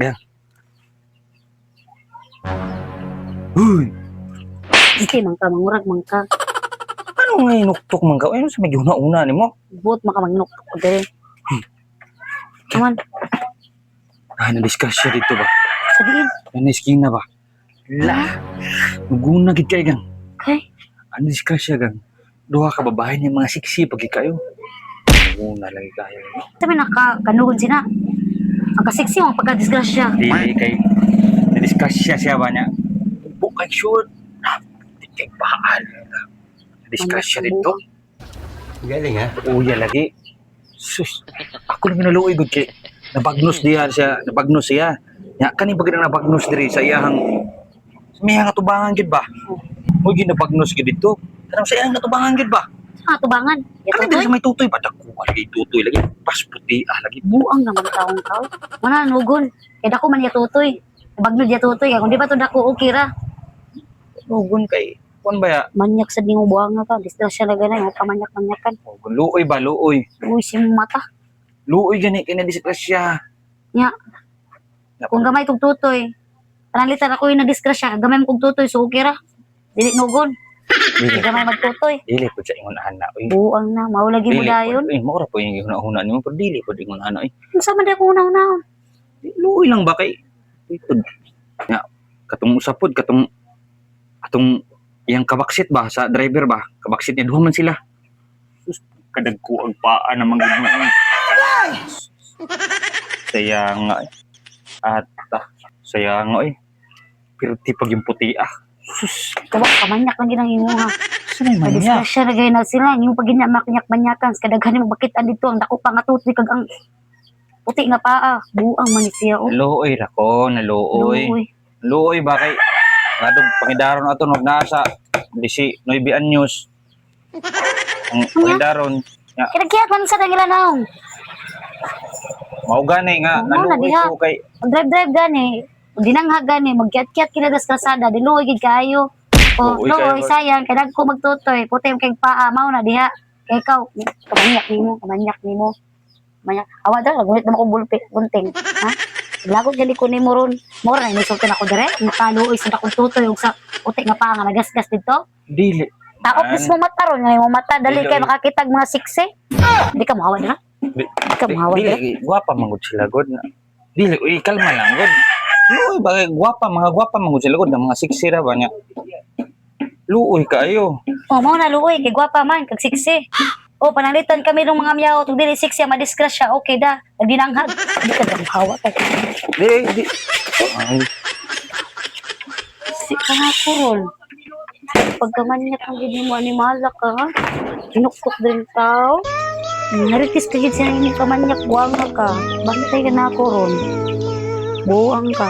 Yan. Uy! Sige, mangka, mangurag, mangka. Ano nga inuktok man ka? Ano sa medyo una-una ni mo? Buot makamanginok ko dere. Aman, Na-discuss siya dito ba? sabihin. Na-iskina ba? La! Maguna gid kay gang. Okay. Na-discuss siya gang. Duha ka babae niya mga siksi pag kayo. Maguna lagi kayo. Sabi nakakanuhod sila. Ang kasiksi mo, ang pagka-disgrasya. Dili kay na-discuss siya ba niya? Bukay sure. Kay baal. Na-discuss siya dito. Galing ha? Uya lagi. Sus. Ako na naluoy gud kay nabagnos siya. Nya kani bagay na nabagnos diri sa iyahang may atubangan gid ba? Mo gid nabagnos gid dito. Kanang sa iyang atubangan gid ba? Sa tubangan. Kani diri sa may tutoy ba dako lagi tutoy lagi pas puti lagi. Buang naman taong tao. Mana nugon. Kaya dako man ya tutoy. Bagno ya tutoy. Kung di ba to dako okay ra. Nugon kay kon ba ya? Manyak sa dingo buang na ka. Disgrasya na ganay. Huwag ka manyak-manyakan. Luoy ba luoy? Uy, si mata. Luoy gani kay na disgrasya. Nya. Kung gamay kong tutoy. Panalitan ako yung na-disgrasya. Gamay mo kong tutoy. So okay ra. Dili nugon. Hindi gamay magtutoy. Dili pud sa ingon ana oy. Buang na. Maulagi mo dayon. Eh mo ra po yung huna-huna nimo pero dili pud ingon ana oy. Kung saan man di ako unaw-unaw. Luoy lang ba kay ito. Ya, katong usapod katong iyang kabaksit ba sa driver ba? Kabaksit niya duha man sila. Sus, kadagko ang paa na mga sayang nga. At sayang nga eh. Pero tipag yung puti Sus, Kawa, kamanyak lang ginang imo ha. saan man niya? Madisgrasya na gaya na sila. Yung pag manyak-manyakan. Kadaghan mo bakit andito ang dako pa nga tutoy kag ang puti nga paa. Buang man ni siya. Oh. Naluoy ra ko, naluoy. Uy. Luoy ba kay ngadong pangidaron ato nog nasa 19 anyos. Ang pangidaron ya Kinagiyak man sa dangila naong. mao gani nga Oo, na naluoy diha. ko kay Mag-drive-drive gani. Dinanghag gani. Magkiat-kiat kinagas kalsada. Diluoy gid kayo. O, Luoy luoy, kayo. sayang. Kaya ko magtutoy. Puti yung kay paa. Mao na diha. Kaya ikaw, kamanyak nimo. Manyak. Awa daw, nagulit naman kong bunting. Ha? Lagot gali ko nimo ron. Mora na inisulti na ko dire. Nakaluoy sa akong tutoy. Ug sa puti nga paa nga nagasgas dito. dili. Taop mismo mata ron. Nga yung mata. Dali Dili, kay oy. makakitag mga siksi. Di ka mahawa na. Di, Di ka mahawa na. dili gwapa man gud sila god. Dili uy kalma lang god. Luoy ba kay gwapa man gud sila god ng mga siksira ba niya. Luoy kaayo. O, mao na luoy. Kay gwapa man. Kag siksi. O, panalitan kami ng mga miyaw. Tug dili siksi. Madisgrasya. Okay da. Nagdinanghag. Di ka mahawa. Di. Ay, Si ka nga ko ron. Pagkamanyak ang gini mo, animala ka, ha? Kinuktok din tao. Naritis ka gid siya yung kamanyak, buwang ka. Bantay ka na ako ron. Buwang ka.